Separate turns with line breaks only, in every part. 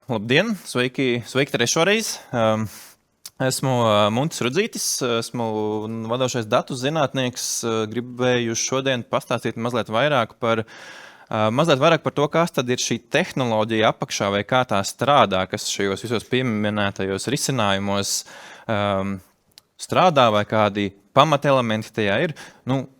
Labdien, sveiki trešoreiz. Esmu Muntis Rudzītis, esmu vadošais datu zinātnieks. Gribēju šodien pastāstīt mazliet vairāk par to, kas tad ir šī tehnoloģija apakšā vai kā tā strādā, kas šajos visos pieminētajos risinājumos strādā vai kādi pamatelementi tajā ir.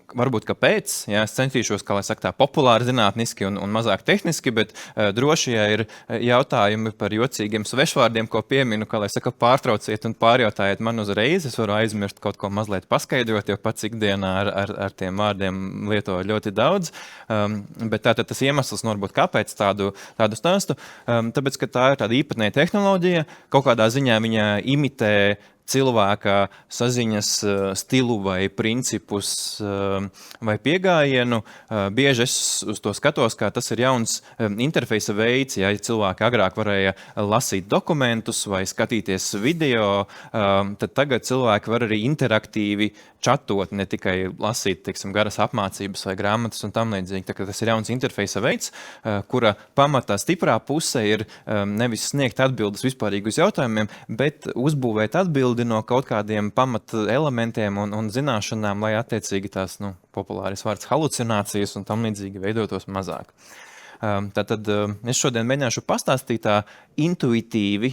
Varbūt kāpēc, ja es centīšos, kā lai saka, tā populāri zinātniski un mazāk tehniski, bet droši, ja ir jautājumi par jocīgiem svešvārdiem, ko pieminu, kā lai saka, pārtrauciet un pārjautājiet man uzreiz, es varu aizmirst kaut ko mazliet paskaidrot, jo pats ikdienā ar tiem vārdiem lietoju ļoti daudz, bet tātad tas iemesls varbūt kāpēc tādu stāstu, tāpēc, ka tā ir tāda īpatnēja tehnoloģija, kaut kādā ziņā viņa imitē cilvēka saziņas stilu vai principus vai piegājienu. Bieži es uz to skatos, kā tas ir jauns interfeisa veids, ja cilvēki agrāk varēja lasīt dokumentus vai skatīties video, tad tagad cilvēki var arī interaktīvi čatot, ne tikai lasīt, teiksim, garas apmācības vai grāmatas un tam līdzīgi. Tā, tas ir jauns interfeisa veids, kura pamatā stiprā puse ir nevis sniegt atbildes vispārīgi uz jautājumiem, bet uzbūvēt atbildi no kaut kādiem pamata elementiem un zināšanām, lai attiecīgi tās, populāris vārds halucinācijas un tam līdzīgi veidotos mazāk. Tātad es šodien mēģināšu pastāstīt tā intuitīvi,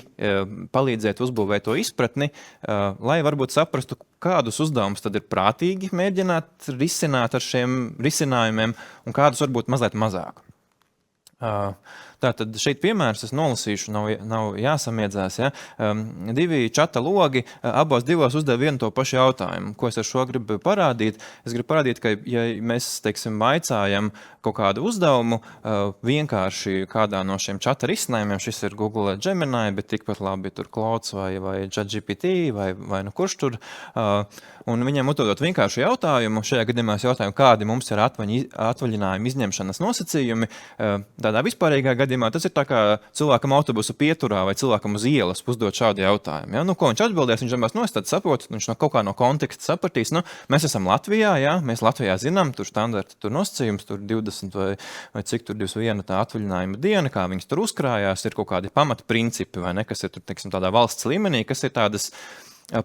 palīdzēt uzbūvēt to izpratni, lai varbūt saprastu, kādus uzdevumus tad ir prātīgi mēģināt risināt ar šiem risinājumiem un kādus varbūt mazliet mazāk. Tātad šeit piemērs es nolasīšu, nav jāsamiedzās. Ja? Divi čata logi, abos divos uzdev vienu to pašu jautājumu. Ko es ar šo gribu parādīt? Es gribu parādīt, ka ja mēs, teiksim, vaicājam kaut kādu uzdevumu, vienkārši kādā no šiem čata risinājumiem, šis ir Google Gemini, bet tikpat labi tur Claude vai ChatGPT vai kurš tur, un viņiem uzdodot vienkāršu jautājumu, šajā gadījumā es jautājumu, kādi mums ir atvaļinājuma izņemšanas nosacījumi, tādā vispārīgā gadījumā tas ir tā kā cilvēkam autobusu pieturā vai cilvēkam uz ielas uzdot šādu jautājumu. Ja? Ko viņš atbildēs, viņš domās, es tad saprotu, viņš no kaut kā no konteksta sapratīs, mēs esam Latvijā, ja? Mēs Latvijā zinām, tur standarti, tur nosacījums, tur 20 vai cik tur 21 tā atvaļinājuma diena, kā viņas tur uzkrājās, ir kaut kādi pamata principi, vai ne, kas ir tur, teiksim, tādā valsts līmenī, kas ir tādas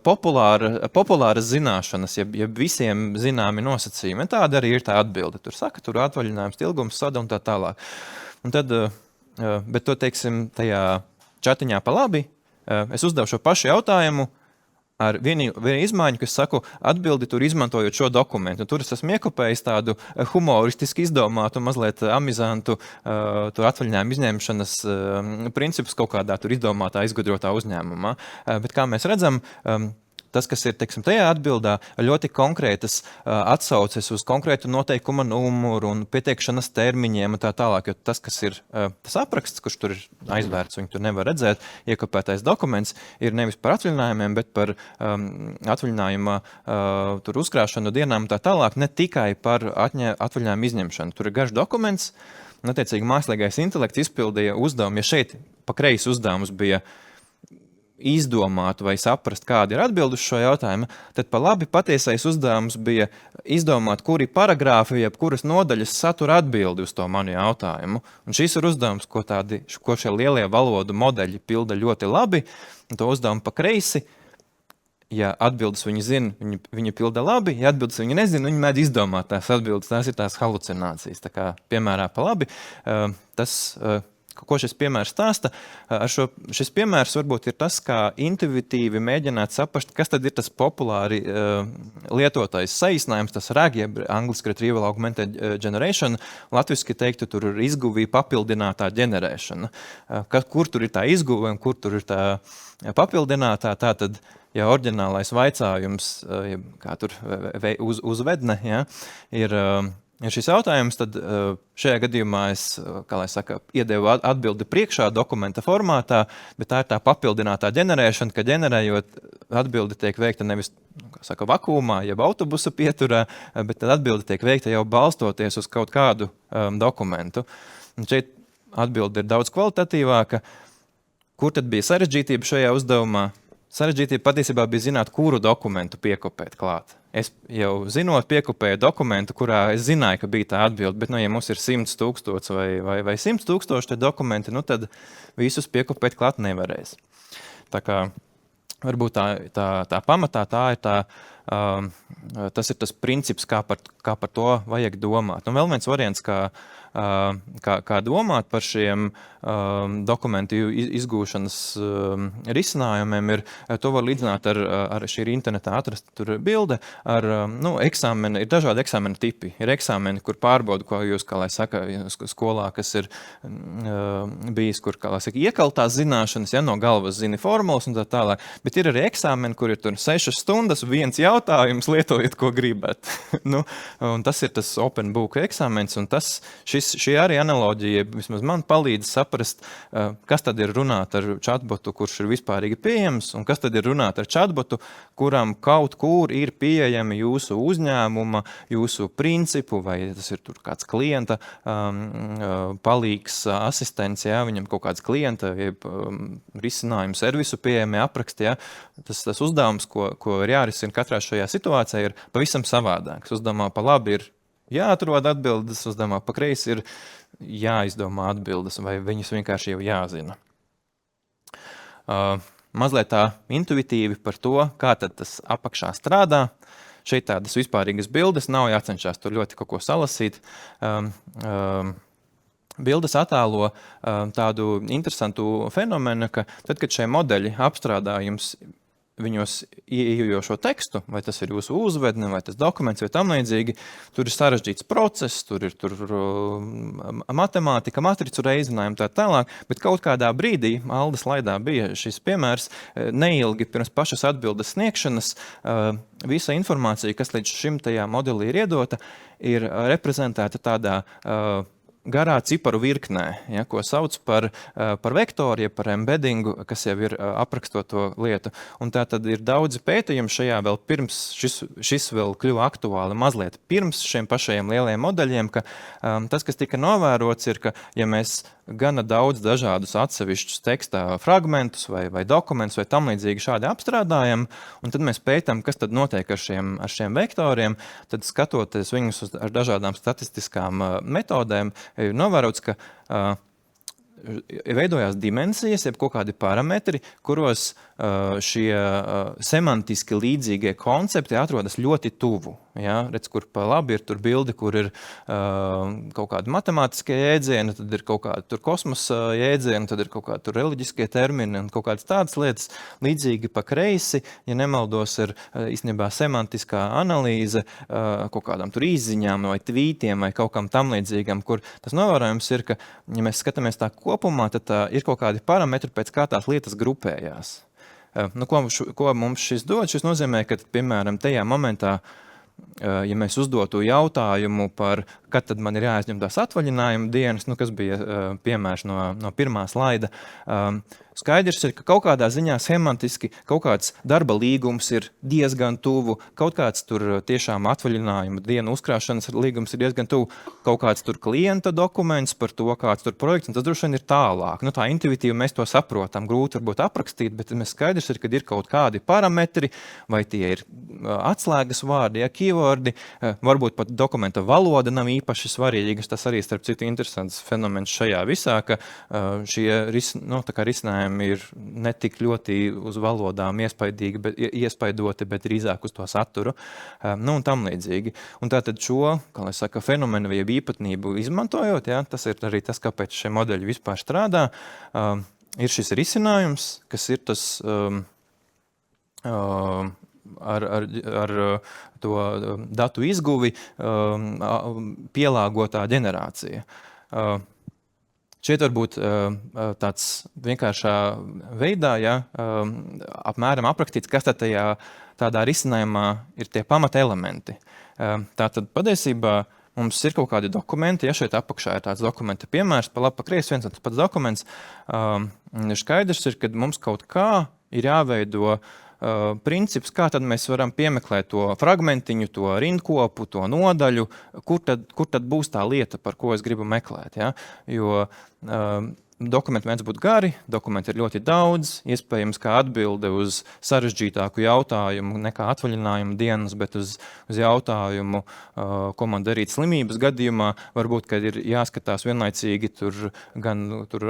populāras zināšanas, ja visiem zināmi nosacījumi. Tāda arī ir tā atbilde. Tur saka, tur atvaļinājums, ilgums, sada un tā tālāk. Un tad, bet to, teiksim, tajā čatiņā pa labi, es uzdevu šo pašu jautājumu ar vienu izmaiņu, kas saku, atbildi tur izmantojot šo dokumentu. Tur es esmu iekopējis tādu humoristiski izdomātu, mazliet amizantu tur atvaļinājumu izņemšanas principus kaut kādā tur izdomātā, izgudrotā uzņēmumā. Bet kā mēs redzam, tas, kas ir, teiksim, tajā atbildā, ļoti konkrētas atsauces uz konkrētu noteikuma numuru un pieteikšanas termiņiem un tā tālāk, jo tas, kas ir tas apraksts, kurš tur ir aizvērts, viņu tur nevar redzēt, iekopētais dokuments, ir nevis par atvaļinājumiem, bet par atvaļinājuma tur uzkrāšanu dienām un tā tālāk, ne tikai par atvaļinājumu izņemšanu. Tur ir garš dokuments, un attiecīgi mākslīgais intelekts izpildīja uzdevumu, ja šeit pa kreisi uzdevums bija izdomāt vai saprast, kāda ir atbilde uz šo jautājumu, tad pa labi patiesais uzdevums bija izdomāt, kuri paragrāfi, jeb kuras nodaļas satura atbildi uz to manu jautājumu. Un šis ir uzdevums, ko šie lielie valodu modeļi pilda ļoti labi, un to uzdevumu pa kreisi, ja atbildes viņi zina, viņi pilda labi, ja atbildes viņi nezina, viņi mēdz izdomāt tās atbildes, tās ir tās halucinācijas. Tā kā piemērā pa labi, ko šis piemērs stāsta? Šis piemērs varbūt ir tas, kā intuitīvi mēģināt saprast, kas tad ir tas populāri lietotais saīsinājums, tas RAG, jeb angliski Retrieval Augmented Generation, latviski teiktu, tur ir izguvī papildinātā ģenerēšana. Kur tur ir tā izguve un kur tur ir tā papildinātā, tātad, ja oriģinālais vaicājums, kā tur uzvedne, ja, ir šis jautājums, tad šajā gadījumā es, kā lai saka, iedevu atbildi priekšā dokumenta formātā, bet tā ir tā papildinātā ģenerēšana, ka ģenerējot atbildi tiek veikta nevis, kā saka, vakuumā, jeb autobusa pieturā, bet tad atbildi tiek veikta jau balstoties uz kaut kādu dokumentu. Un šeit atbildi ir daudz kvalitatīvāka. Kur tad bija sarežģītība šajā uzdevumā? sarežģītība patiesībā bija zināt, kuru dokumentu piekopēt klāt. Es jau zinot piekopēju dokumentu, kurā es zināju, ka bija tā atbilde, bet, ja mums ir 100 000 vai 100 000 te dokumenti, tad visus piekopēt klāt nevarēs. Tā kā varbūt tā pamatā tā ir tas ir tas princips, kā par to vajag domāt. Un vēl viens variants, kā domāt par šiem dokumentu izgūšanas risinājumiem, to var līdzināt ar šī internetā atrast tur bilde ar eksāmeni, ir dažādi eksāmena tipi. Ir eksāmeni, kur pārbauda, ko jūs, kā lai saka, skolā, kas ir bijis, kur, kā lai saka, iekaltās zināšanas, no galvas zini formulas un tā tālāk. Bet ir arī eksāmeni, kur ir tur 6 stundas, viens jautājums, lietojiet, ko gribat. Un tas ir tas open book eksāmens, un šī arī analoģija vismaz man palīdz saprast, kas tad ir runāt ar chatbotu, kurš ir vispārīgi pieejams, un kas tad ir runāt ar chatbotu, kuram kaut kur ir pieejami jūsu uzņēmuma, jūsu principu, vai tas ir tur kāds klienta palīgs asistents, viņam kaut kāds klienta risinājumu servisu pieejami apraksti. Tas uzdevums, ko ir jārisina katrā šajā situācijā, ir pavisam savādāks. Uzdevumā pa labi ir jāatrod atbildes, uzdevumā pa kreisi ir jāizdomā atbildes, vai viņas vienkārši jau jāzina. Mazliet tā intuitīvi par to, kā tad tas apakšā strādā. Šeit tādas vispārīgas bildes, nav jācenšas tur ļoti kaut ko salasīt. Bildes attēlo tādu interesantu fenomenu, ka tad, kad šie modeļi apstrādā jums viņos ieejošo tekstu, vai tas ir jūsu uzvedne, vai tas dokuments, vai tam līdzīgi, tur ir sarežģīts process, tur ir matemātika, matricu reizinājumi tā tālāk, bet kaut kādā brīdī, Alda slaidā bija šis piemērs, neilgi pirms pašas atbildes sniegšanas, visa informācija, kas līdz šim tajā modelī ir iedota, ir reprezentēta tādā garā ciparu virknē, ko sauc par vektoru, par embeddingu, kas jau ir aprakstot to lietu. Un tā tad ir daudzi pētījumi šajā vēl pirms, šis vēl kļuva aktuāli mazliet pirms šiem pašajiem lielajiem modeļiem, ka tas, kas tika novērots, ir, ka ja mēs gana daudz dažādus atsevišķus tekstā fragmentus vai dokumentus vai tam līdzīgi šādi apstrādājam, un tad mēs pētam, kas tad notiek ar šiem vektoriem, tad skatoties viņus ar dažādām statistiskām metodēm, ir novērots, ka veidojās dimensijas, jeb kaut kādi parametri, kuros šie semantiski līdzīgie koncepti atrodas ļoti tuvu. Redz, kur pa labi ir tur bildi, kur ir kaut kādi matemātiskie jēdzieni, tad ir kaut kādi tur kosmosa jēdzieni, tad ir kaut kādi tur reliģiskie termini un kaut kādas tādas lietas. Līdzīgi pa kreisi, ja nemaldos, ir īstenībā semantiskā analīze kaut kādām tur izziņām vai tvītiem vai kaut kam tam līdzīgam, kur tas novērojums ir, ka, ja mēs skatāmies tā kopumā, tad ir kaut kādi parametri, pēc kā tās lietas grupējās. Ko mums šis dod? Šis nozīmē, ka, piemēram, tajā momentā, ja mēs uzdotu jautājumu par, kad tad man ir jāaizņem tās atvaļinājuma dienas, kas bija piemērs no pirmā slaida, skaidrs ir, ka kaut kādā ziņā semantiski kaut kāds darba līgums ir diezgan tuvu, kaut kāds tur tiešām atvaļinājuma dienu uzkrāšanas līgums ir diezgan tuvu, kaut kāds tur klienta dokuments par to, kāds tur projekts, un tas droši vien ir tālāk. Tā intuitīvi mēs to saprotam, grūti varbūt aprakstīt, bet mēs skaidrs ir, ka ir kaut kādi parametri, vai tie ir atslēgas vārdi, keywordi, varbūt pat dokumenta valoda nav īpaši svarīgas. Tas arī, starp citu, interesants fenomens šajā visā, ka šie risinājumi ir ne tik ļoti uz valodām iespaidoti, bet drīzāk uz to saturu, un tam līdzīgi. Un tātad šo, kā lai saka, fenomenu vai īpatnību izmantojot, tas ir arī tas, kāpēc šie modeļi vispār strādā, ir šis risinājums, kas ir tas ar to datu izguvi pielāgotā ģenerācija. Šeit varbūt tāds vienkāršā veidā, apmēram aprakstīts, kas tad tādā risinājumā ir tie pamata elementi. Tātad patiesībā mums ir kaut kādi dokumenti, šeit apakšā ir tāds dokumenta piemērs, pa labi, pa kreisi viens un tas pats dokuments. Skaidrs ir, ka mums kaut kā ir jāveido princips, kā tad mēs varam piemeklēt to fragmentiņu, to rindkopu, to nodaļu, kur tad būs tā lieta, par ko es gribu meklēt. Jo dokumenti mēdz būt gari, dokumenti ir ļoti daudz, iespējams, kā atbilde uz sarežģītāku jautājumu nekā atvaļinājuma dienas, bet uz jautājumu, ko man darīt slimības gadījumā, varbūt, kad ir jāskatās vienlaicīgi gan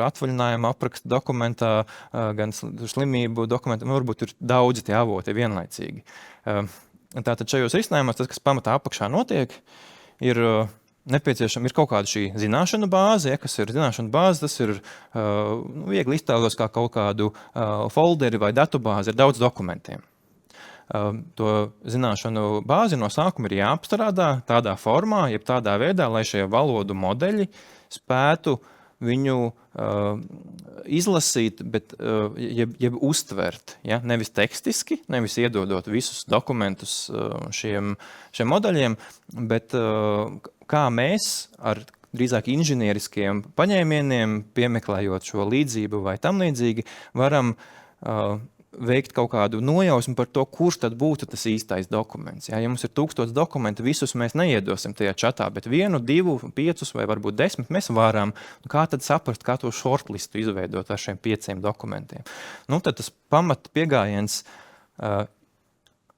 atvaļinājuma apraksta dokumentā, gan slimību dokumentā, varbūt ir daudzi tie avoti vienlaicīgi. Tātad šajos risinājumos tas, kas pamatā apakšā notiek, ir nepieciešama ir kaut kāda šī zināšanu bāze, kas ir zināšanu bāze, tas ir viegli iztēlots kā kaut kādu folderi vai datubāzi ar daudz dokumentiem. To zināšanu bāzi no sākuma ir jāapstrādā tādā formā, jeb tādā veidā, lai šie valodu modeļi spētu viņu izlasīt, bet jeb uztvert, ja? Nevis tekstiski, nevis iedodot visus dokumentus šiem modeļiem, bet kā mēs ar drīzāk inženieriskiem paņēmieniem, piemeklējot šo līdzību vai tam līdzīgi, varam veikt kaut kādu nojausmu par to, kurš tad būtu tas īstais dokuments. Ja mums ir 1000 dokumentu, visus mēs neiedosim tajā čatā, bet 1, 2, 5 vai varbūt 10 mēs varam. Kā tad saprast, kā to shortlistu izveidot ar šiem 5 dokumentiem? Tad tas pamat piegājiens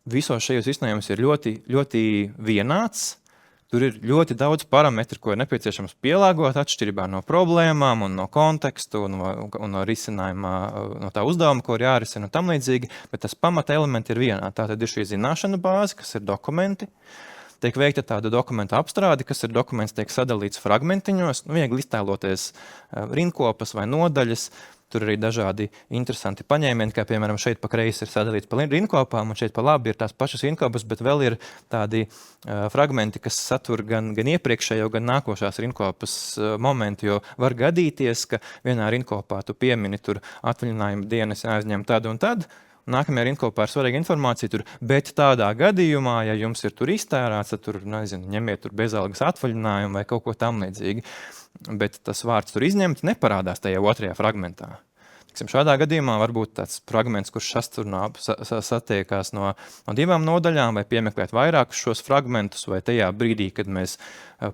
visos šajos risinājumos ir ļoti, ļoti vienāds. Tur ir ļoti daudz parametru, ko ir nepieciešams pielāgot atšķirībā no problēmām un no kontekstu un no risinājumā, no tā uzdevuma, ko ir jārisina un tam līdzīgi, bet tas pamata elementi ir vienā. Tātad ir šī zināšanu bāze, kas ir dokumenti, tiek veikta tāda dokumenta apstrāde, kas ir dokuments, tiek sadalīts fragmentiņos, viegli iztēloties rindkopas vai nodaļas. Tur arī dažādi interesanti paņēmieni, kā piemēram šeit pa kreisi ir sadalīts pa rindkopām, un šeit pa labi ir tās pašas rindkopas, bet vēl ir tādi fragmenti, kas satur gan iepriekšējo, gan nākošās rindkopas momenti, jo var gadīties, ka vienā rindkopā tu piemini tur atvaļinājuma dienas jāizņem tad un tad, nākamajā rindkopā ir svarīga informācija tur, bet tādā gadījumā, ja jums ir tur iztērāts, tad tur, ņemiet tur bezalgas atvaļinājumu vai kaut ko tam līdzīgi. Bet tas vārds tur izņemts neparādās tajā otrajā fragmentā. Šādā gadījumā var būt tāds fragments, kurš satiekās no 2 nodaļām, vai piemeklēt vairākus šos fragmentus, vai tajā brīdī, kad mēs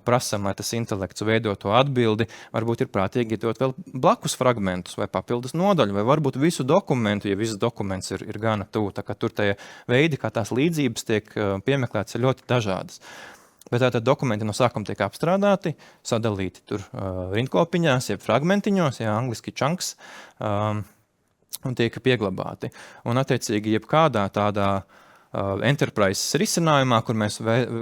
prasam, lai tas intelekts veido to atbildi, varbūt ir prātīgi iedot vēl blakus fragmentus vai papildus nodaļu, vai varbūt visu dokumentu, ja viss dokuments ir gana tuvu. Tā kā tur tie veidi, kā tās līdzības tiek piemeklētas, ir ļoti dažādas. Bet tātad dokumenti no sākuma tiek apstrādāti, sadalīti tur rindkopiņās, jeb fragmentiņos, angliski chunks, un tiek pieglabāti. Un attiecīgi jebkādā tādā enterprise risinājumā, kur mēs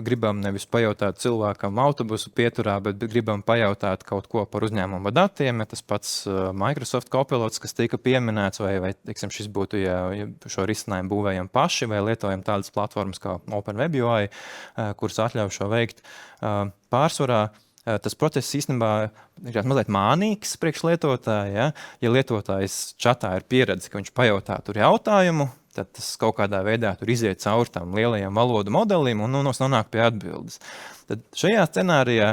gribam nevis pajautāt cilvēkam autobusu pieturā, bet gribam pajautāt kaut ko par uzņēmumu datiem, ja tas pats Microsoft Copilots, kas tika pieminēts, vai teiksim, šis būtu, ja šo risinājumu būvējam paši, vai lietojam tādas platformas kā OpenWebUI, kuras atļauj šo veikt pārsvarā. Tas process īstenībā ir mazliet mānīgs priekš lietotāja. Ja lietotājs čatā ir pieredze, ka viņš pajautā tur jautājumu, tad tas kaut kādā veidā tur iziet caur tam lielajiem valodu modelim un nonāk pie atbildes. Tad šajā scenārijā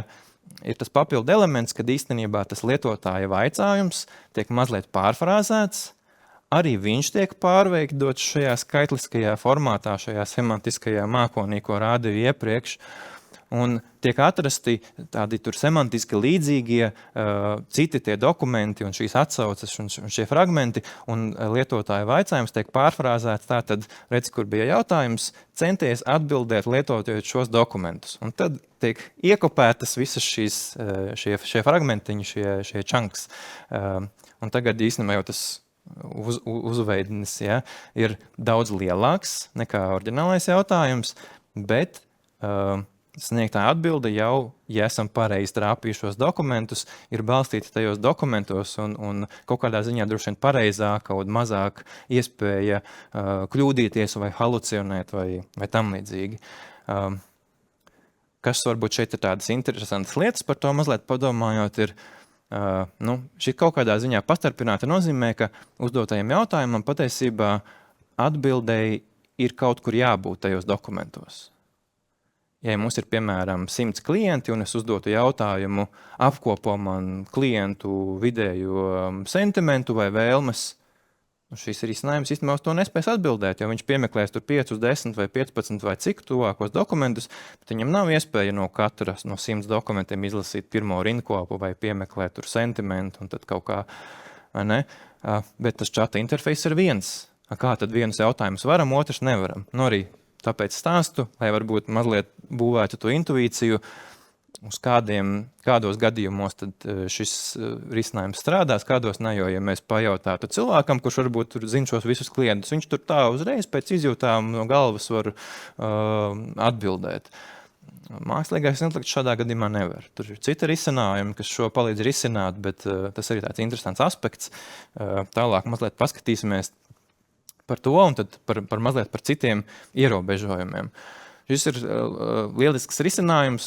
ir tas papildu elements, kad īstenībā tas lietotāja vaicājums tiek mazliet pārfrāzēts, arī viņš tiek pārveikdots šajā skaitliskajā formātā, šajā semantiskajā mākonī, ko rādīju iepriekš, un tiek atrasti tādi tur semantiski līdzīgie citi tie dokumenti un šīs atsauces un šie fragmenti, un lietotāja vaicājums tiek pārfrāzēts tātad, redz, kur bija jautājums, centies atbildēt lietojot šos dokumentus. Un tad tiek iekopētas visas šie fragmentiņi, šie chunks. Un tagad īstenībā jau tas uzveidnis ir daudz lielāks nekā oriģinālais jautājums, bet sniegtā atbilde jau, ja esam pareizi trāpījušos dokumentus, ir balstīta tajos dokumentos un kaut kādā ziņā droši vien pareizāka un mazāk iespēja kļūdīties vai halucinēt vai tam līdzīgi. Kas varbūt šeit ir tādas interesantas lietas, par to mazliet padomājot, ir šī kaut kādā ziņā pastarpināta nozīmē, ka uzdotajam jautājumam patiesībā atbildēji ir kaut kur jābūt tajos dokumentos. Ja mums ir, piemēram, 100 klienti un es uzdotu jautājumu, apkopo man klientu vidējo sentimentu vai vēlmes, šis risinājums īstenībā uz to nespēs atbildēt, jo viņš piemeklēs tur 5, 10 vai 15 vai cik tuvākos dokumentus, bet viņam nav iespēja no katras no 100 dokumentiem izlasīt pirmo rindkopu vai piemeklēt tur sentimentu un tad kaut kā, vai ne? Bet tas čata interfejs ir viens. Kā tad vienus jautājumus varam, otrs nevaram? Nu arī tāpēc stāstu, lai varbūt mazliet būvētu to intuīciju, uz kādos gadījumos tad šis risinājums strādās, kādos ne, jo, ja mēs pajautātu cilvēkam, kurš varbūt tur zina šos visus klientus, viņš tur tā uzreiz pēc izjūtām no galvas var atbildēt. Mākslīgais intelekts šādā gadījumā nevar. Tur ir citi risinājumi, kas šo palīdz risināt, bet tas arī tāds interesants aspekts. Tālāk mazliet paskatīsimies par to un tad mazliet par citiem ierobežojumiem. Šis ir lielisks risinājums,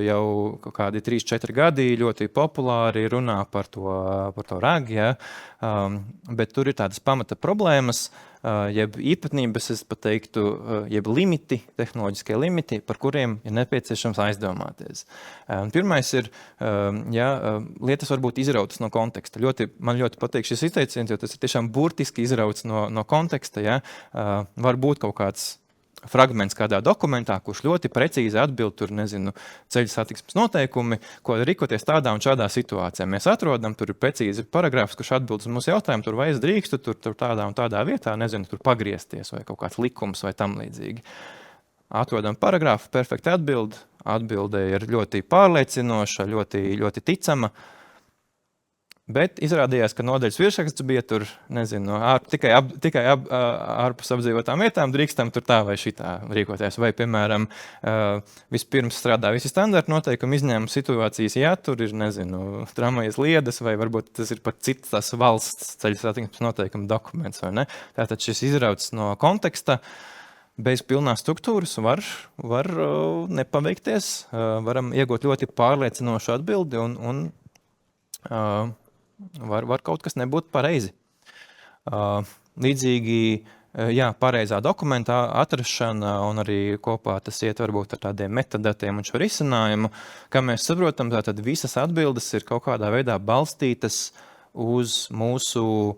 jau kādi 3-4 gadi ļoti populāri runā par to RAG, ja? Bet tur ir tādas pamata problēmas, jeb īpatnības, es pat teiktu, jeb limiti, tehnoloģiskie limiti, par kuriem ir nepieciešams aizdomāties. Pirmais ir, ja lietas varbūt izrautas no konteksta. Man ļoti patīk šis izteiciens, jo tas ir tiešām burtiski izrauts no konteksta. Ja? Var būt kaut kāds fragments kādā dokumentā, kurš ļoti precīzi atbild tur, ceļu satiksmes noteikumi, ko rīkoties tādā un šādā situācijā. Mēs atrodam, tur ir precīzi paragrāfs, kurš atbild uz mūsu jautājumu, tur vai es drīkstu, tur tādā un tādā vietā, tur pagriezties vai kaut kāds likums vai tam līdzīgi. Atrodam paragrāfu, perfekti atbilde ir ļoti pārliecinoša, ļoti, ļoti ticama. Bet izrādījās, ka nodaļas virsraksts bija tur, tikai ārpus apdzīvotām vietām drīkstam tur tā vai šitā rīkoties. Vai, piemēram, vispirms strādā visi standarta noteikumi, izņēmuma situācijas, ja tur ir, tramvajas liedas, vai varbūt tas ir pat cits tās valsts ceļu satiksmes noteikuma dokuments, vai ne? Tātad šis izrauts no konteksta, bez pilnās struktūras var nepaveikties, varam iegūt ļoti pārliecinošu atbildi un var kaut kas nebūt pareizi. Līdzīgi, pareizā dokumentā atrašana un arī kopā tas iet varbūt ar tādiem metadatiem un šo risinājumu, kā mēs saprotam, tātad visas atbildes ir kaut kādā veidā balstītas uz mūsu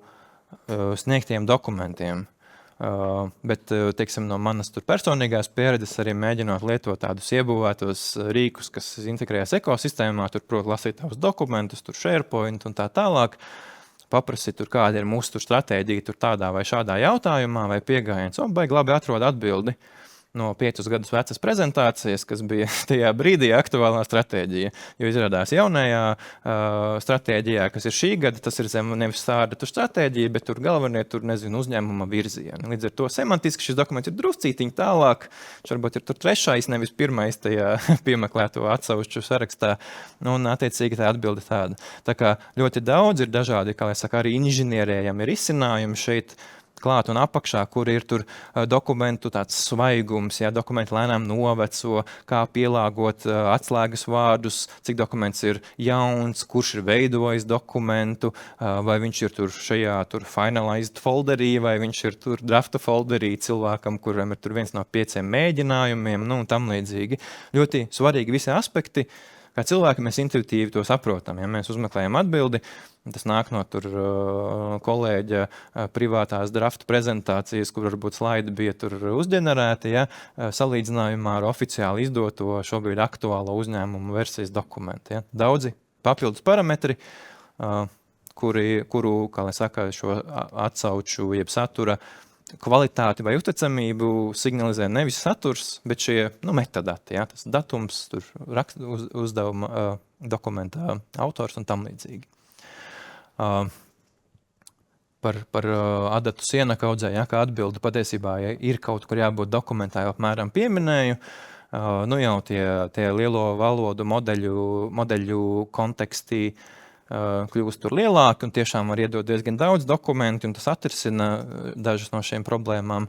sniegtiem dokumentiem. Bet, teiksim, no manas tur personīgās pieredzes arī mēģinot lietot tādus iebūvētos rīkus, kas integrējas ekosistēmā, tur prot lasīt tavus dokumentus, tur SharePoint un tā tālāk, paprasīt tur kāda ir mūsu stratēģija tur tādā vai šādā jautājumā vai piegājiens, baigi labi atrod atbildi no 5 gadus vecas prezentācijas, kas bija tajā brīdī aktuālā stratēģija. Jo izrādās jaunajā stratēģijā, kas ir šī gada, tas ir zem nevis sārdatu stratēģija, bet tur galvenie uzņēmuma virzieni. Līdz ar to semantiski šis dokuments ir druscītiņ tālāk, varbūt ir tur 3., nevis 1. tajā piemeklēto atsauču sarakstā, un attiecīgi tā atbilde tāda. Tā kā ļoti daudz ir dažādi, kā lai saka, arī inženierējami risinājumi šeit, klāt un apakšā, kur ir tur dokumentu tāds svaigums, dokumenti lēnām noveco, kā pielāgot atslēgas vārdus, cik dokuments ir jauns, kurš ir veidojis dokumentu, vai viņš ir tur šajā finalized folderī, vai viņš ir tur drafta folderī cilvēkam, kuram ir tur 1 no 5 mēģinājumiem, un tam līdzīgi. Ļoti svarīgi visi aspekti, kā cilvēki mēs intuitīvi to saprotam. Ja mēs uzmeklējam atbildi, tas nāk no tur kolēģa privātās drafta prezentācijas, kur varbūt slaidi bija tur uzģenerēti, salīdzinājumā ar oficiāli izdoto šobrīd aktuālo uzņēmumu versijas dokumentu. Daudzi papildus parametri, kuru, kā lai saka, šo atsauču jeb satura kvalitāti vai uzticamību signalizē nevis saturs, bet šie metadati, tas datums, tur uzdevuma dokumentā autors un tam līdzīgi. Par adatu sienaka audzē, kā atbildi patiesībā, ir kaut kur jābūt dokumentā, jau apmēram pieminēju, jau tie lielo valodu modeļu kontekstī kļūst tur lielāki un tiešām var iedot diezgan daudz dokumentu un tas atrisina dažas no šiem problēmām,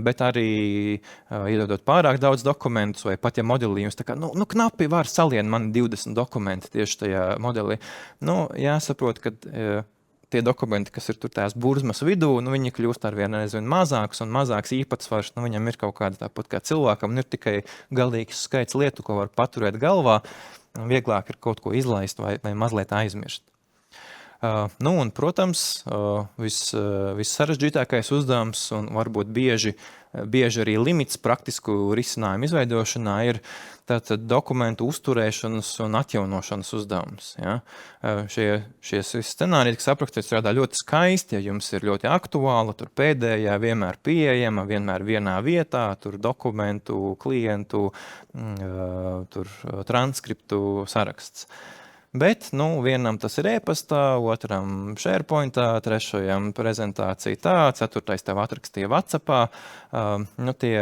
bet arī iedodot pārāk daudz dokumentus vai pat ja modelī jums tā kā, knapi var salien man 20 dokumenti tieši tajā modelī. Jāsaprot, ka tie dokumenti, kas ir tur tās burzmas vidū, viņi kļūst arvien aizvien mazāks un mazāks īpatsvars, viņam ir kaut kāda tāpat kā cilvēkam, ir tikai galīgs skaits lietu, ko var paturēt galvā, vieglāk ir kaut ko izlaist vai mazliet aizmirst. Un, protams, vissarežģītākais uzdevums un varbūt bieži arī limits praktisku risinājumu izveidošanā ir tātad dokumentu uzturēšanas un atjaunošanas uzdevums. Ja? Šie scenāriji, kas aprakstīti, strādā ļoti skaisti, ja jums ir ļoti aktuāla, tur pēdējā vienmēr pieejama, vienmēr vienā vietā, tur dokumentu, klientu, tur transkriptu saraksts. Bet, vienam tas ir e-pastā, otram SharePointā, trešajam prezentācija tā, ceturtais tev atrakstīja WhatsAppā. Tie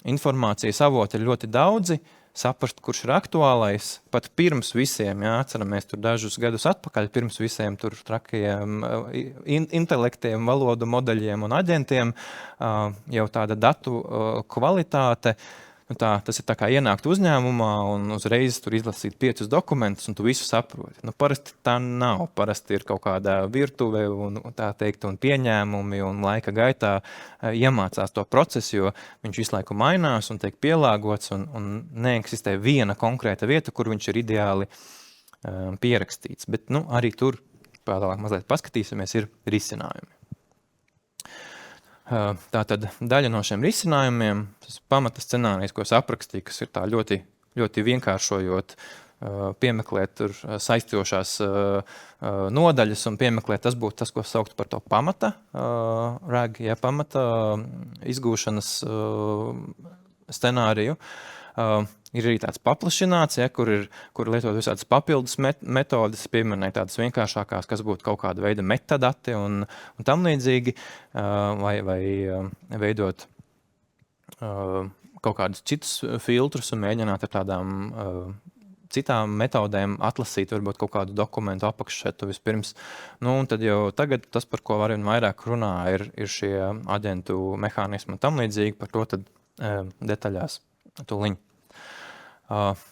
informācijas avoti ir ļoti daudzi, saprast, kurš ir aktuālais, pat pirms visiem, atceramies tur dažus gadus atpakaļ, pirms visiem tur trakajiem intelektiem, valodu modeļiem un aģentiem, jau tāda datu kvalitāte. Tas ir tā kā ienākt uzņēmumā un uzreiz tur izlasīt 5 dokumentus un tu visu saproti. Parasti tā nav. Parasti ir kaut kādā virtuve un tā teikt un pieņēmumi un laika gaitā iemācās to procesu, jo viņš visu laiku mainās un tiek pielāgots un neeksistē viena konkrēta vieta, kur viņš ir ideāli pierakstīts. Bet arī tur, tālāk mazliet paskatīsimies, ir risinājumi. Tātad daļa no šiem risinājumiem, tas pamata scenārijs, ko es aprakstīju, kas ir tā ļoti, ļoti vienkāršojot, piemeklēt tur saistošās nodaļas un piemeklēt, tas būtu tas, ko saukt par to pamata RAG, pamata izgūšanas scenāriju. Ir arī tāds paplašināts, kur lietot visādas papildus metodas, pieminēja tādas vienkāršākās, kas būtu kaut kāda veida metadati un tam līdzīgi, vai veidot kaut kādus citus filtrus un mēģināt ar tādām citām metodēm atlasīt varbūt kaut kādu dokumentu apakššetu vispirms. Un tad jau tagad tas, par ko arvien vairāk runā, ir šie aģentu mehānismi un tam līdzīgi, par to tad detaļās tuliņ.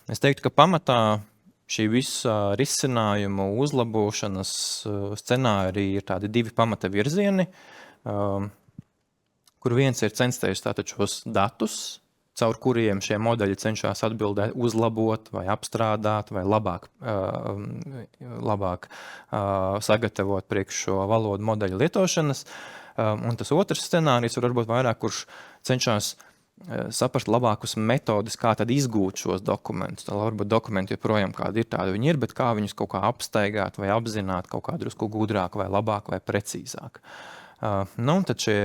Es teiktu, ka pamatā šī visa risinājumu uzlabošanas scenārija ir tādi 2 pamata virzieni, kur viens ir censties tātad šos datus, caur kuriem šie modeļi cenšas atbildēt, uzlabot vai apstrādāt vai labāk sagatavot priekš šo valodu modeļu lietošanas. Un tas otrs scenārijs var būt vairāk, kurš cenšas saprast labākus metodus, kā tad izgūt šos dokumentus. Tā varbūt dokumenti joprojām kādi ir tādi viņi ir, bet kā viņus kaut kā apstaigāt vai apzināt kaut kā drusku gudrāk vai labāk vai precīzāk. Tad šie,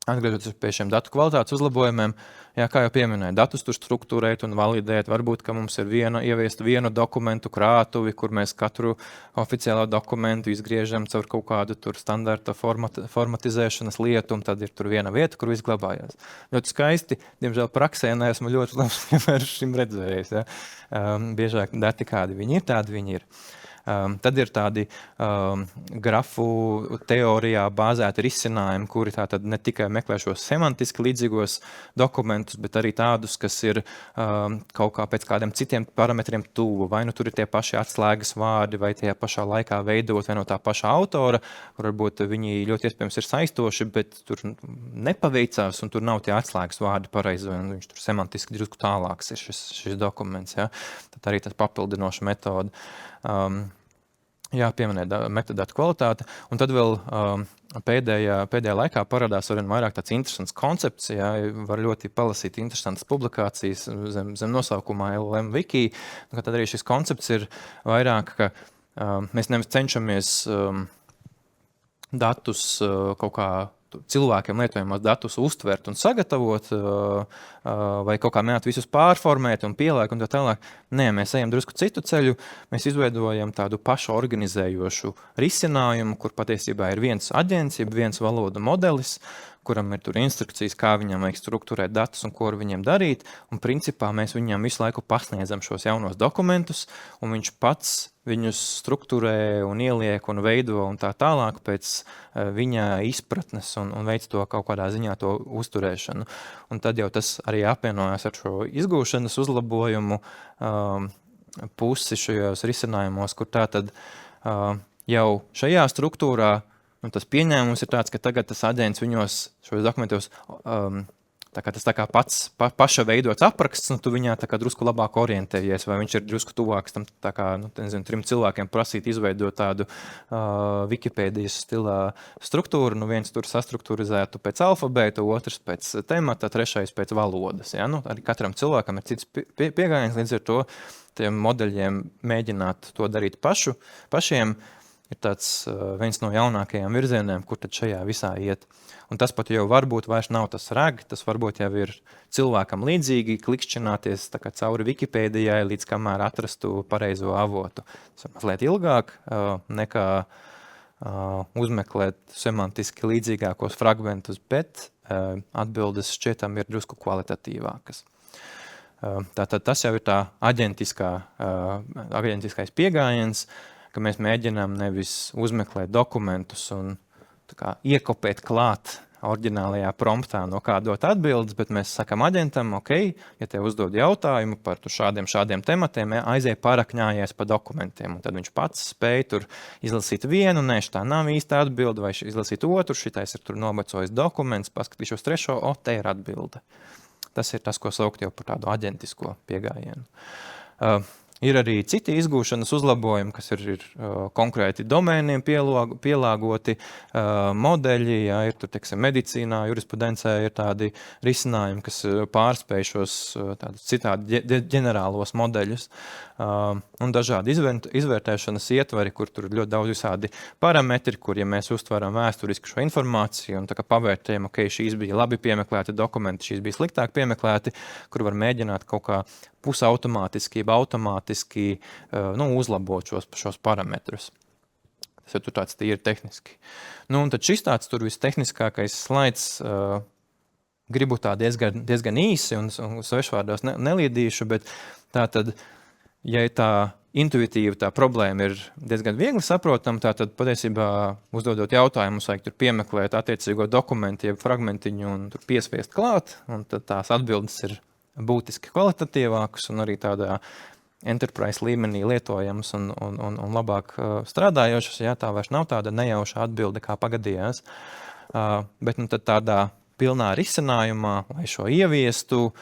atgriežoties pie šiem datu kvalitātes uzlabojumiem, kā jau pieminēju, datus tur struktūrēt un validēt. Varbūt, ka mums ir ieviest vienu dokumentu krātuvi, kur mēs katru oficiālo dokumentu izgriežam caur kaut kādu tur standarta formatizēšanas lietu, un tad ir tur viena vieta, kur viss glabājās. Ļoti skaisti, diemžēl praksē neesmu ļoti labs piemērs šim redzējis. Ja? Biežāk dati kādi viņi ir, tādi viņi ir. Tad ir tādi grafu teorijā bāzēti risinājumi, kuri tātad ne tikai meklē šos semantiski līdzīgos dokumentus, bet arī tādus, kas ir kaut kā pēc kādiem citiem parametriem tuvu. Vai tur ir tie paši atslēgas vārdi, vai tie pašā laikā veidot, vai no tā paša autora, kur varbūt viņi ļoti iespējams ir saistoši, bet tur nepaveicās un tur nav tie atslēgas vārdi pareizi, un viņš tur semantiski drusku tālāks ir šis dokuments. Ja? Tad arī tas papildinoša metoda. Pieminēt metadatu kvalitāte, un tad vēl pēdējā laikā parādās arvien vairāk tāds interesants koncepts, var ļoti palasīt interesantas publikācijas zem nosaukumā LLM Wiki, tad arī šis koncepts ir vairāk, ka mēs nevis cenšamies datus kaut kā cilvēkiem lietojamos datus uztvert un sagatavot, vai kaut kā mēģināt visus pārformēt un pielāgt un tā tālāk. Nē, mēs ejam drusku citu ceļu, mēs izveidojam tādu pašu organizējošu risinājumu, kur patiesībā ir viens aģents, viens valodu modelis, kuram ir tur instrukcijas, kā viņam vajag strukturēt datus un ko ar viņiem darīt, un principā mēs viņam visu laiku pasniedzam šos jaunos dokumentus, un viņš pats viņus strukturē un ieliek un veido un tā tālāk pēc viņa izpratnes un veic to kaut kādā ziņā to uzturēšanu. Un tad jau tas arī apvienojās ar šo izgūšanas uzlabojumu pusi šajos risinājumos, kur tā tad jau šajā struktūrā tas pieņēmums ir tāds, ka tagad tas aģents viņos šos dokumentos Tas paša veidots apraksts, tu viņā drusku labāk orientējies, vai viņš ir drusku tuvāks tam, 3 cilvēkiem prasīt izveidot tādu Wikipēdijas stilā struktūru, viens tur sastrukturizētu pēc alfabēta, otrs pēc temata, trešais pēc valodas. Ja? Arī katram cilvēkam ir cits pieejams, līdz ar to tiem modeļiem mēģināt to darīt pašiem, ir tāds viens no jaunākajiem virzieniem, kur tad šajā visā iet. Un tas pat jau varbūt vairs nav tas rag, tas varbūt jau ir cilvēkam līdzīgi klikšķināties cauri Wikipēdijai, līdz kamēr atrastu pareizo avotu. Tas ir mazliet ilgāk nekā uzmeklēt semantiski līdzīgākos fragmentus, bet atbildes šķietam ir drusku kvalitatīvākas. Tātad tas jau ir tā aģentiskais pieejams, ka mēs mēģinām nevis uzmeklēt dokumentus un iekopēt klāt oriģinālajā promptā, no kā dot atbildes, bet mēs sakam aģentam, ja tev uzdod jautājumu par šādiem tematiem, aizēj parakņājies pa dokumentiem, un tad viņš pats spēj tur izlasīt vienu, šitā nav īsta atbilde, vai izlasīt otru, šitais ir tur novecojis dokuments, paskatīšos trešo, te ir atbilde. Tas ir tas, ko saukt jau par tādu aģentisko piegājienu. Ir arī citi izgūšanas uzlabojumi, kas ir konkrēti domēniem pielāgoti modeļi, ir tur, medicīnā, jurisprudencē ir tādi risinājumi, kas pārspēj šos citādi ģenerālos modeļus, un dažādi izvērtēšanas ietvari, kur tur ļoti daudz visādi parametri, kur, ja mēs uztveram vēsturiski šo informāciju un pavērtējam, šīs bija labi piemeklēti dokumenti, šīs bija sliktāk piemeklēti, kur var mēģināt kaut kā pusautomātiski, automātiski uzlabot šos parametrus. Tas ir tur tāds tīri tehniski. Un tad šis tāds tur vistehniskākais slaids, gribu tā diezgan īsi un svešvārdos neliedīšu, bet tā tad, ja tā intuitīvi tā problēma ir diezgan viegli saprotama, tad patiesībā uzdodot jautājumu, mums vajag tur piemeklēt attiecīgo dokumentu, jeb fragmentiņu un tur piesviest klāt, un tad tās atbildes ir būtiski kvalitatīvākas un arī tādā enterprise līmenī lietojams un labāk strādājošas. Jā, tā vairs nav tāda nejauša atbilde, kā pagadījās. Bet tad tādā pilnā risinājumā, lai šo ieviestu,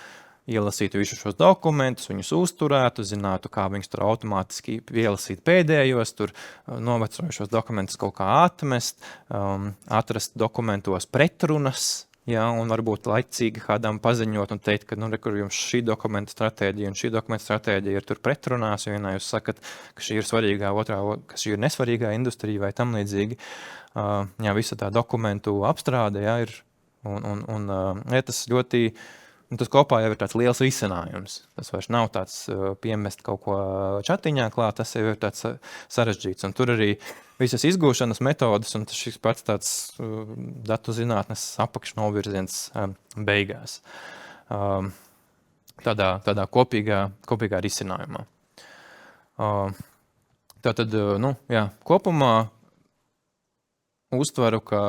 ielasītu visus šos dokumentus, viņus uzturētu, zinātu, kā viņus tur automātiski ielasīt pēdējos, tur novecojušos dokumentus kaut kā atmest, atrast dokumentos pretrunas, jā, un varbūt laicīgi kādām paziņot un teikt, ka kur jums šī dokumenta stratēģija un šī dokumenta stratēģija ir tur pretrunās, jo vienā jūs sakat, ka šī ir svarīgā, otrā, ka šī ir nesvarīgā industrija vai tam līdzīgi. Jā, visa tā dokumentu apstrāde, jā, ir, tas ļoti, tas kopā jau ir tāds liels risinājums. Tas vairs nav tāds piemest kaut ko čatiņā klāt, tas jau ir tāds sarežģīts. Un tur arī visas izgūšanas metodas un šis pats tāds datu zinātnes apakšnovirziens beigās. Tādā kopīgā risinājumā. Tātad, kopumā uztveru, kā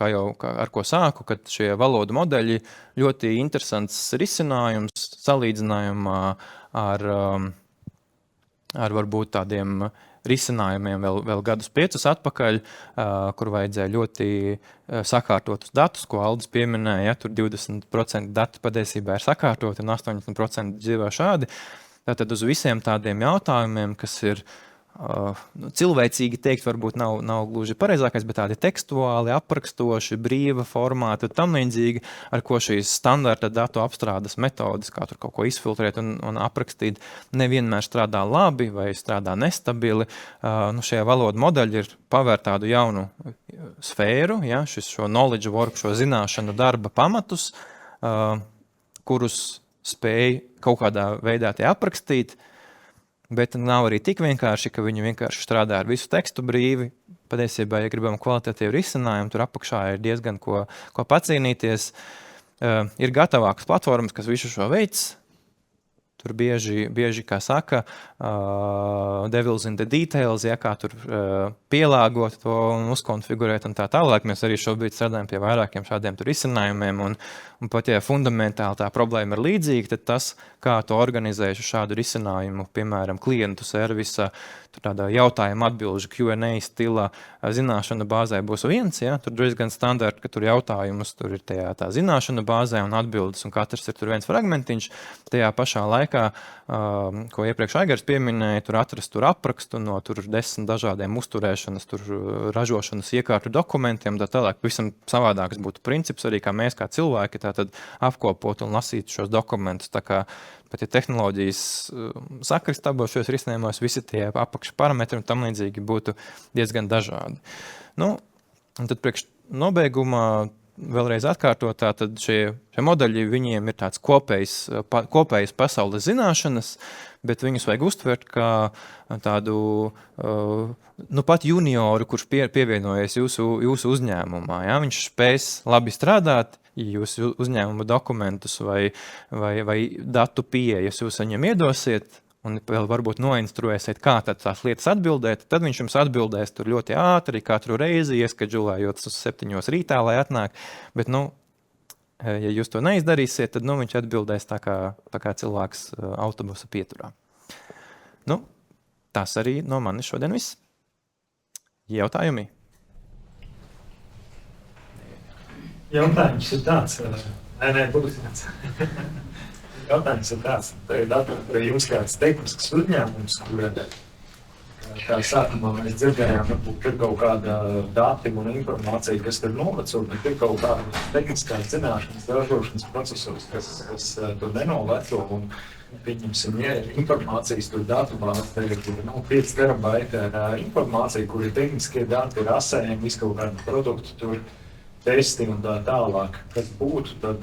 ar ko sāku, ka šie valodu modeļi ļoti interesants risinājums salīdzinājumā ar varbūt tādiem risinājumiem vēl gadus 5 atpakaļ, kur vajadzēja ļoti sakārtotus datus, ko Aldis pieminēja, tur 20% dati patiesībā ir sakārtoti un 80% dzīvo šādi. Tātad uz visiem tādiem jautājumiem, kas ir cilvēcīgi teikt, varbūt nav gluži pareizākais, bet tādi tekstuāli, aprakstoši, brīva formāta, tam līdzīgi, ar ko šīs standarta datu apstrādes metodas, kā tur kaut ko izfiltrēt un aprakstīt, nevienmēr strādā labi vai strādā nestabili. Šie valodu modeļi ir pavērt tādu jaunu sfēru, ja, šo knowledge work, šo zināšanu darba pamatus, kurus spēj kaut kādā veidā tie aprakstīt, bet nav arī tik vienkārši, ka viņi vienkārši strādā ar visu tekstu brīvi. Patiesībā, ja gribam kvalitatīvu risinājumu, tur apakšā ir diezgan ko pacīnīties. Ir gatavākas platformas, kas visu šo veids. tur bieži kā saka, devils in the details, ja, kā tur pielāgot to un uzkonfigurēt un tā tālāk. Mēs arī šobrīd strādājam pie vairākiem šādiem tur risinājumiem, un pat ja fundamentāli tā problēma ir līdzīga, tad tas, kā tu organizēsi šādu risinājumu, piemēram, klientu servisa, tādā jautājuma atbilžu Q&A stila zināšana bāzē būs viens, ja? Tur diezgan standarti, ka tur jautājumus, tur ir tā zināšana bāzē un atbildes, un katrs ir tur viens fragmentiņš. Tajā pašā laikā, ko iepriekš Aigars pieminēja, tur atrast tur aprakstu no tur 10 dažādiem uzturēšanas, tur ražošanas iekārtu dokumentiem, tā tālāk. Visam savādāks būtu princips arī, kā mēs kā cilvēki tātad apkopot un lasīt šos dokumentus, tā kā pat ja tehnoloģijas sakristabos šos risinājumos, visi tie apakšparametri un tam līdzīgi būtu diezgan dažādi. Nu, un tad priekš nobeigumā vēlreiz atkārtot, tad šie modeļi, viņiem ir tāds kopējas pasaules zināšanas, bet viņus vajag uztvert kā tādu pat junioru, kurš pievienojies jūsu uzņēmumā. Ja? Viņš spēs labi strādāt, jūsu uzņēmuma dokumentus vai datu pieejas jūs viņam iedosiet, un vēl varbūt noinstruēsiet, kā tad tās lietas atbildēt, tad viņš jums atbildēs tur ļoti ātri, katru reizi, ieskadžulējot uz 7 rītā, lai atnāk. Bet, ja jūs to neizdarīsiet, tad viņš atbildēs tā kā cilvēks autobusa pieturā. Tas arī no manis šodien viss. Jautājumi?
Jautājums ir tāds, būs tāds. Jautājums ir tāds, jums kāds tehnisks uzņēmums, kur kā sākumā mēs dzirdējām, varbūt ir kaut kāda dati un informācija, kas tur novecot, bet ir kaut kāda tehniskās zināšanas, ražošanas procesos, kas tur nenoveco, un pieņemsim, ja informācijas tur datubāze, tur 5 terabaiti ar informāciju, kur ir tehniskie dati, ir asējumi, visu kaut kādu produktu tur, testi un tā tālāk, kas būtu, tad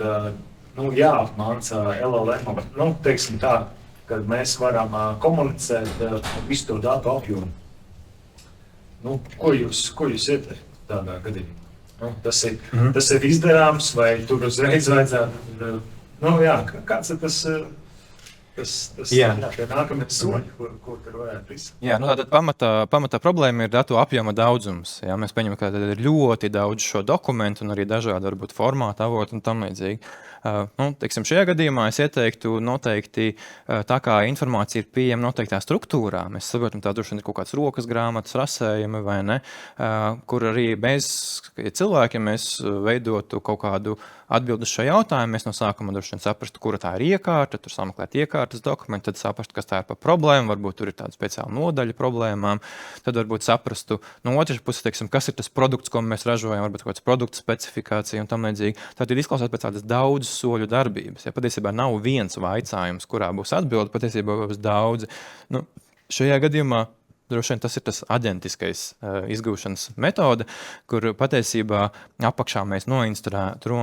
jāapmāca LLM, teiksim tā, kad mēs varam komunicēt visu to datu apjomu. Ko jūs ieteikt tādā gadījumā? Tas ir izdarāms, vai tur uzreiz vajadzētu, kāds ir tas nākamie soļi, ko tur varētu izsakt?
Jā, tātad pamatā problēma ir datu apjoma daudzums. Jā, mēs pieņemam, ka ir ļoti daudz šo dokumentu un arī dažādi varbūt formāti, avoti un tam līdzīgi. Teiksim, šajā gadījumā es ieteiktu noteikti, tā kā informācija ir pieejama noteiktā struktūrā, mēs saprotam, tā droši vien ir kaut kāds rokas grāmatas, rasējumi vai ne, kur arī mēs, cilvēki, mēs veidotu kaut kādu atbildi šajā jautājumā, mēs no sākuma droši vien saprastu, kura tā ir iekārta, tur sameklēt iekārtas dokumentu, tad saprastu, kas tā ir par problēmu, varbūt tur ir tāda speciāla nodaļa problēmām, tad varbūt saprastu no otras puses, teiksim, kas ir tas produkts, ko mēs ražojam, varbūt kaut kāds produkts specifikācija un tam līdzīgi. Tad ir izklausās pēc tādas daudz soļu darbības. Ja patiesībā nav viens vaicājums, kurā būs atbilde, patiesībā būs daudzi. Šajā gadījumā droši vien tas ir tas aģentiskais izgūšanas metode, kur patiesībā apakšā mēs noinstruētu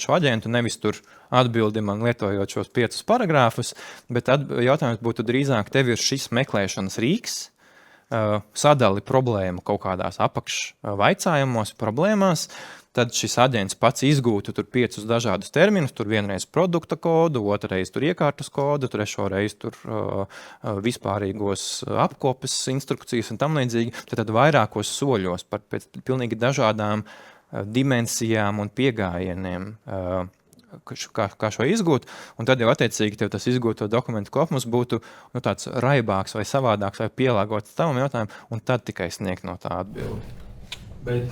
šo aģentu, nevis tur atbildi man lietojot šos 5 paragrāfus, bet jautājums būtu drīzāk, tev ir šis meklēšanas rīks, sadali problēmu kaut kādās apakšvaicājumos, problēmās, tad šis aģents pats izgūtu tur 5 dažādus terminus, tur vienreiz produkta kodu, otrreiz tur iekārtas kodu, trešoreiz tur vispārīgos apkopes instrukcijas un tam līdzīgi, tad vairākos soļos pēc pilnīgi dažādām dimensijām un piegājieniem, kā šo izgūt, un tad jau attiecīgi tev tas izgūto dokumentu kopums būtu tāds raibāks vai savādāks vai pielāgots tavam jautājumam, un tad tikai sniegt no tā atbildi.
Bet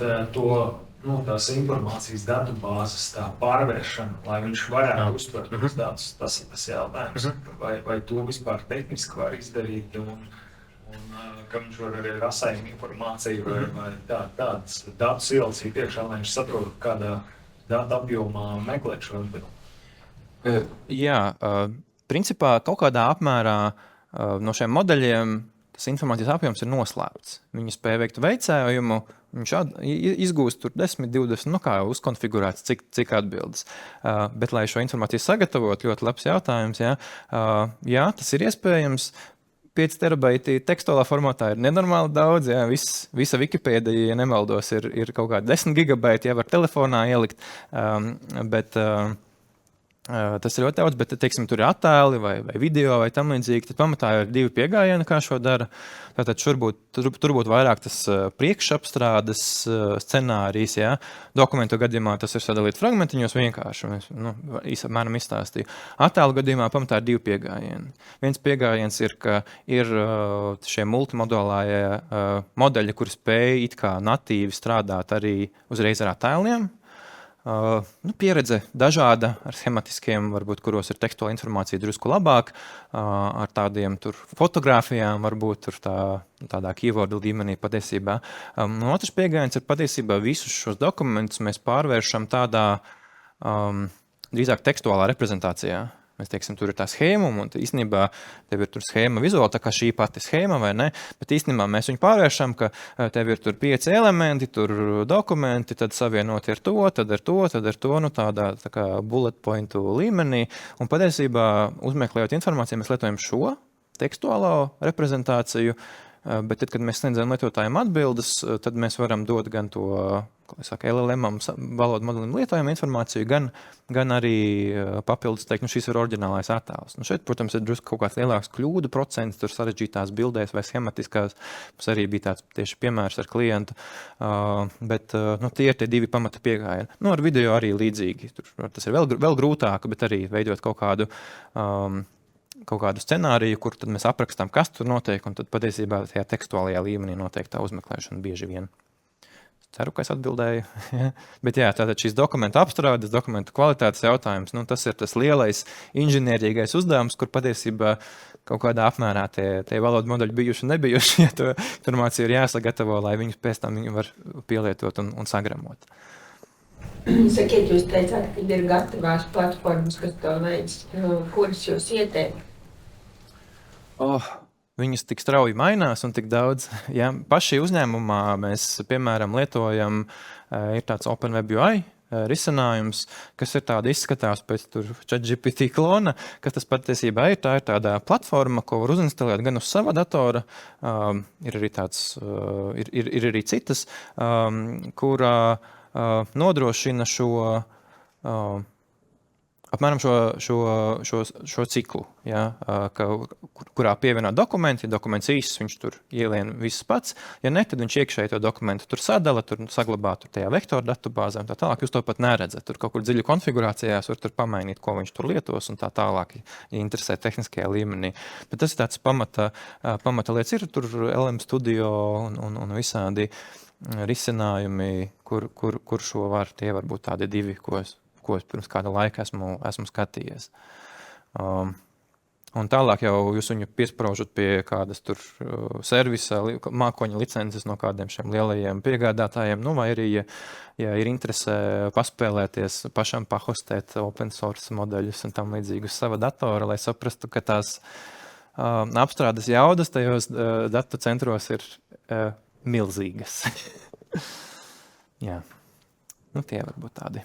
tās informācijas datubāzes tā pārvēršana, lai viņš varētu uztvert tos datus, tas ir tas jautājums. Vai to vispār tehniski var izdarīt, un ka viņš var arī rasējumu informāciju vai tādas datus ielasīt iekšā, lai viņš saprot, kādā datu apjomā meklēt šo atbildi.
Jā, principā kaut kādā apmērā no šiem modeļiem tas informācijas apjoms ir noslēpts. Viņi spēja veikt veicējumu, viņš izgūst tur 10, 20, kā uzkonfigurēts, cik atbildes. Bet, lai šo informāciju sagatavot, ļoti labs jautājums, jā, tas ir iespējams. 5 terabaiti tekstuālā formātā ir nenormāli daudz, jā, visa Wikipēdija, ja nemaldos, ir kaut kādi 10 gigabaiti, ja var telefonā ielikt, bet Tas ir ļoti daudz, bet, teiksim, tur ir attēli vai video vai tam līdzīgi. Tad pamatā ir 2 pieejami, kā šo dara. Tātad tur būtu vairāk tas priekšapstrādes scenārijs. Ja? Dokumentu gadījumā tas ir sadalīts fragmentiņos vienkārši. Mēram izstāstīju. Attēlu gadījumā pamatā ir 2 pieejami. Viens pieejams ir, ka ir šie multimodālāie modeļi, kuri spēj it kā natīvi strādāt arī uzreiz ar attēliem. Pieredze dažāda ar schematiskiem, varbūt, kuros ir tekstuāla informācija drusku labāk, ar tādiem tur fotogrāfijām, varbūt tur tādā keywordu līmenī patiesībā. Otrs pieejams ir patiesībā visus šos dokumentus mēs pārvēršam tādā drīzāk tekstuālā reprezentācijā. Mēs teiksim, tur ir tā schēma, un īstenībā tev ir tur schēma vizuāli, tā kā šī pati schēma, vai ne? Bet īstenībā mēs viņu pārvēršam, ka tev ir tur 5 elementi, tur dokumenti, tad savienoti ar to, tad ar to, tādā tā kā bullet pointu līmenī. Un patiesībā, uzmeklējot informāciju, mēs lietojam šo tekstuālo reprezentāciju, bet tad, kad mēs sniedzam lietotājiem atbildes, tad mēs varam dot gan to, LLM-am, valodu modelim lietojumu informāciju, gan arī papildus teikt, šis ir oriģinālais attēls. Šeit, protams, ir drusku kaut kāds lielāks kļūdu procents, tur sarežģītās bildēs vai schematiskās. Mums arī bija tāds tieši piemērs ar klientu, bet tie ir tie 2 pamata pieejami. Ar video arī līdzīgi. Tas ir vēl grūtāk, bet arī veidot kaut kādu scenāriju, kur tad mēs aprakstām, kas tur notiek, un tad patiesībā tajā tekstuālajā līmenī notiek tā uzmeklēšana bieži vien. Ceru, ka es atbildēju. Bet jā, tātad šīs dokumentu apstrādes, dokumentu kvalitātes jautājums, tas ir tas lielais inženierīgais uzdevums, kur patiesībā kaut kādā apmērā tie valodu modeļi bijuši un nebijuši, ja to informāciju ir jāsagatavo, lai viņus pēc tam viņi var pielietot un sagramot.
Sakiet, jūs teicāt, ka ir gatavās platformas, kas to veids, kuras jūs ieteikt?
Viņas tik strauji mainās un tik daudz. Ja, paši uzņēmumā mēs, piemēram, lietojam, ir tāds OpenWeb UI risinājums, kas ir tāda izskatās pēc ChatGPT klona, kas tas patiesībā ir. Tā ir tāda platforma, ko var uzinstalēt gan uz sava datora, ir arī citas, kurā nodrošina apmēram šo ciklu, ja, kurā pievienot dokumenti. Ja dokuments īsts, viņš tur ielien viss pats. Ja ne, tad viņš iekšēji to dokumentu tur sadala, tur saglabā tur tajā vektoru datubāzē un tā tālāk. Jūs to pat neredzat. Tur kaut kur dziļu konfigurācijās var tur pamainīt, ko viņš tur lietos un tā tālāk, ja interesē tehniskajā līmenī. Bet tas ir tāds pamata lietas. Ir tur LM Studio un visādi risinājumi, kur šo var. Tie var būt tādi 2, ko es pirms kāda laika esmu skatījies. Un tālāk jau jūs viņu piespraužat pie kādas tur servisa, mākoņa licences no kādiem šiem lielajiem piegādātājiem, vai arī, ja ir interese paspēlēties, pašam pahostēt open source modeļus un tam līdzīgi uz sava datora, lai saprastu, ka tās apstrādes jaudas tajos datu centros ir milzīgas. Jā, tie var būt tādi